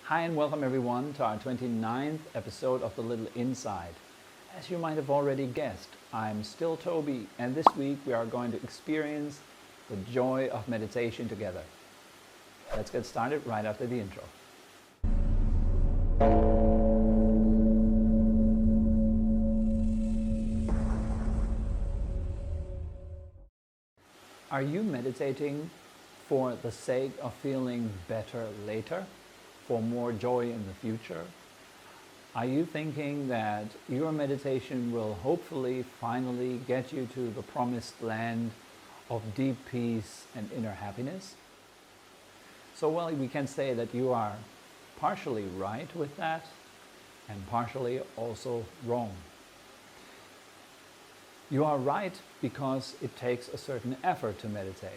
Hi and welcome everyone to our 29th episode of The Little Inside. As you might have already guessed, I'm still Tobi, and this week we are going to experience the joy of meditation together. Let's get started right after the intro. Are you meditating for the sake of feeling better later? For more joy in the future? Are you thinking that your meditation will hopefully finally get you to the promised land of deep peace and inner happiness? So well, we can say that you are partially right with that and partially also wrong. You are right because it takes a certain effort to meditate.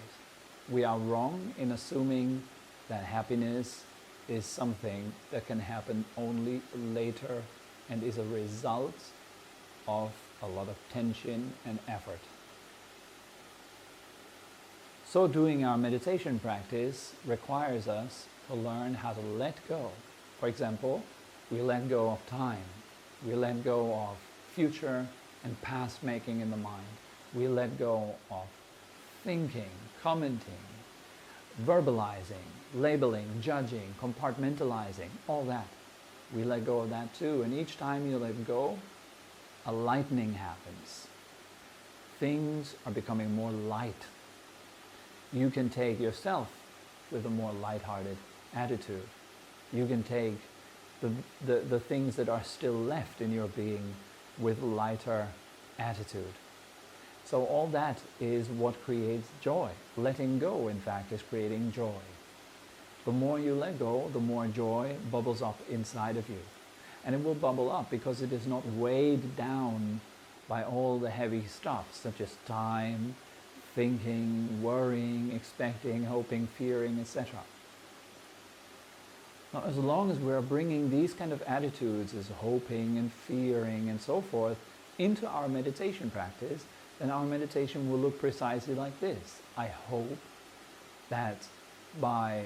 We are wrong in assuming that happiness is something that can happen only later and is a result of a lot of tension and effort. So doing our meditation practice requires us to learn how to let go. For example, we let go of time. We let go of future and past making in the mind. We let go of thinking, commenting, verbalizing, labeling, judging, compartmentalizing, all that. We let go of that too. And each time you let go, a lightening happens. Things are becoming more light. You can take yourself with a more lighthearted attitude. You can take the things that are still left in your being with lighter attitude. So all that is what creates joy. Letting go, in fact, is creating joy. The more you let go, the more joy bubbles up inside of you. And it will bubble up because it is not weighed down by all the heavy stuff, such as time, thinking, worrying, expecting, hoping, fearing, etc. Now, as long as we're bringing these kind of attitudes as hoping and fearing and so forth into our meditation practice, then our meditation will look precisely like this. I hope that by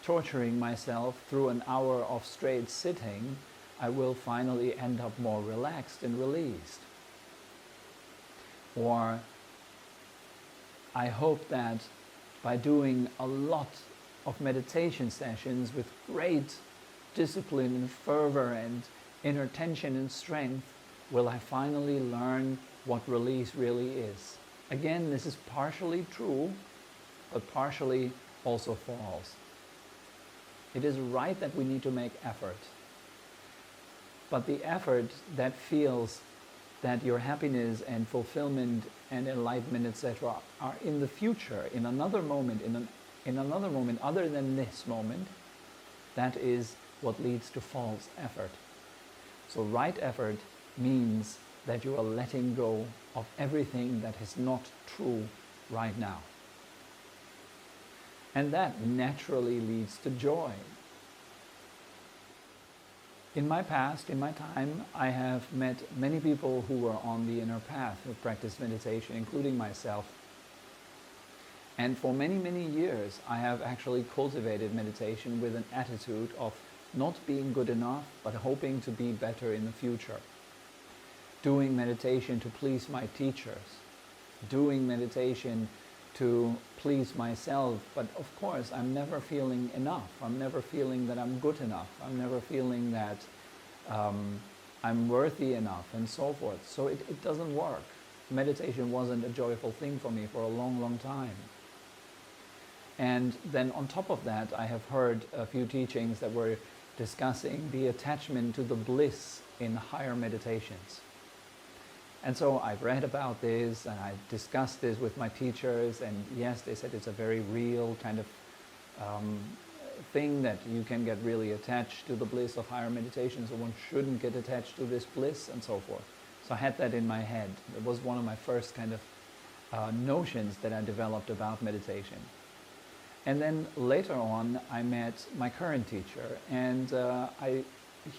torturing myself through an hour of straight sitting, I will finally end up more relaxed and released. Or I hope that by doing a lot of meditation sessions with great discipline and fervor and inner tension and strength, will I finally learn what release really is. Again, this is partially true, but partially also false. It is right that we need to make effort. But the effort that feels that your happiness and fulfillment and enlightenment, etc., are in the future, in another moment, in another moment other than this moment, that is what leads to false effort. So right effort means that you are letting go of everything that is not true right now. And that naturally leads to joy. In my past, in my time, I have met many people who were on the inner path who practiced meditation, including myself. And for many, many years, I have actually cultivated meditation with an attitude of not being good enough, but hoping to be better in the future. Doing meditation to please my teachers, doing meditation to please myself, but of course I'm never feeling enough. I'm never feeling that I'm good enough. I'm never feeling that I'm worthy enough and so forth. So it doesn't work. Meditation wasn't a joyful thing for me for a long, long time. And then on top of that, I have heard a few teachings that were discussing the attachment to the bliss in higher meditations. And so I've read about this and I discussed this with my teachers, and yes, they said it's a very real kind of thing that you can get really attached to the bliss of higher meditation, so one shouldn't get attached to this bliss and so forth. So I had that in my head. It was one of my first kind of notions that I developed about meditation. And then later on I met my current teacher, and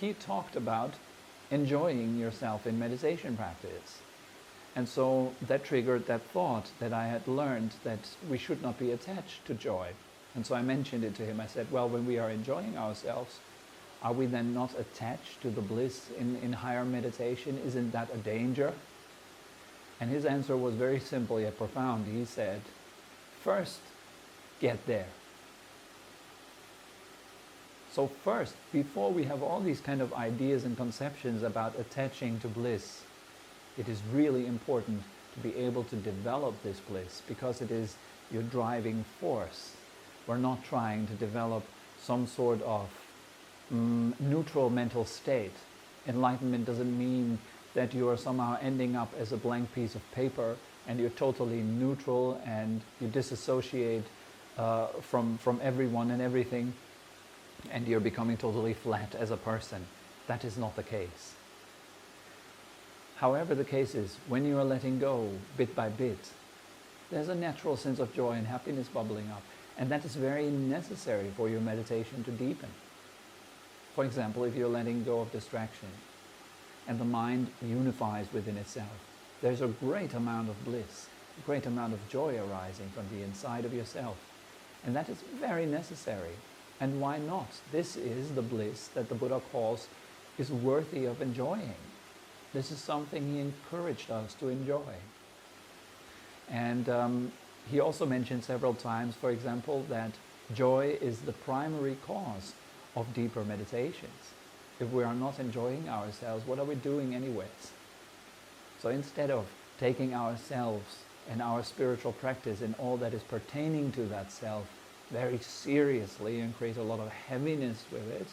he talked about enjoying yourself in meditation practice. And so that triggered that thought that I had learned that we should not be attached to joy. And so I mentioned it to him. I said, well, when we are enjoying ourselves, are we then not attached to the bliss in higher meditation? Isn't that a danger? And his answer was very simple yet profound. He said, first, get there. So first, before we have all these kind of ideas and conceptions about attaching to bliss, it is really important to be able to develop this bliss, because it is your driving force. We're not trying to develop some sort of neutral mental state. Enlightenment doesn't mean that you are somehow ending up as a blank piece of paper and you're totally neutral and you disassociate from everyone and everything and you're becoming totally flat as a person. That is not the case. However the case is, when you are letting go bit by bit, there's a natural sense of joy and happiness bubbling up, and that is very necessary for your meditation to deepen. For example, if you're letting go of distraction and the mind unifies within itself, there's a great amount of bliss, a great amount of joy arising from the inside of yourself, and that is very necessary. And why not? This is the bliss that the Buddha calls is worthy of enjoying. This is something he encouraged us to enjoy. And he also mentioned several times, for example, that joy is the primary cause of deeper meditations. If we are not enjoying ourselves, what are we doing anyways? So instead of taking ourselves and our spiritual practice and all that is pertaining to that self very seriously and create a lot of heaviness with it,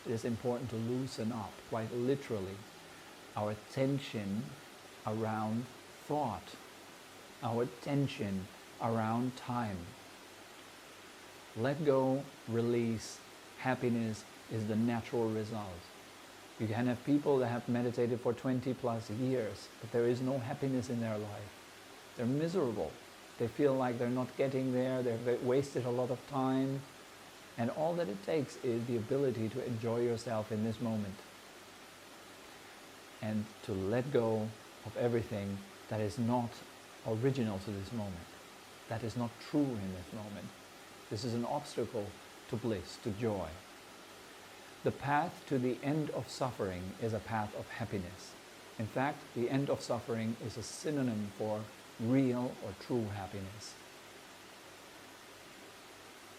it is important to loosen up, quite literally, our attention around thought, our attention around time. Let go, release, happiness is the natural result. You can have people that have meditated for 20 plus years, but there is no happiness in their life. They're miserable. They feel like they're not getting there, they've wasted a lot of time, and all that it takes is the ability to enjoy yourself in this moment and to let go of everything that is not original to this moment, that is not true in this moment. This is an obstacle to bliss, to joy. The path to the end of suffering is a path of happiness. In fact, the end of suffering is a synonym for real or true happiness.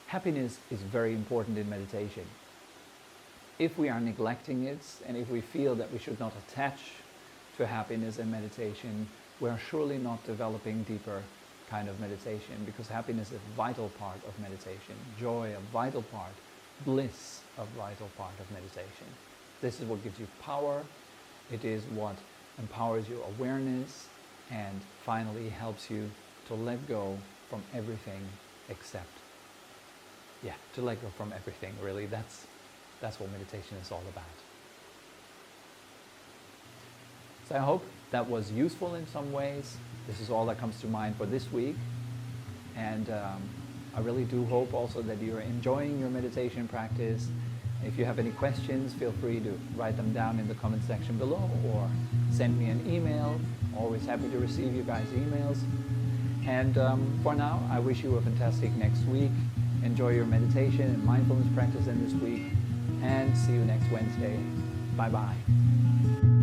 Happiness is very important in meditation. If we are neglecting it, and if we feel that we should not attach to happiness in meditation, we are surely not developing deeper kind of meditation, because happiness is a vital part of meditation, joy a vital part, bliss a vital part of meditation. This is what gives you power, it is what empowers your awareness, and finally helps you to let go from everything except, to let go from everything, really. That's what meditation is all about. So I hope that was useful in some ways. This is all that comes to mind for this week. And I really do hope also that you're enjoying your meditation practice. If you have any questions, feel free to write them down in the comment section below or send me an email. Always happy to receive you guys' emails. And for now, I wish you a fantastic next week. Enjoy your meditation and mindfulness practice in this week. And see you next Wednesday. Bye-bye.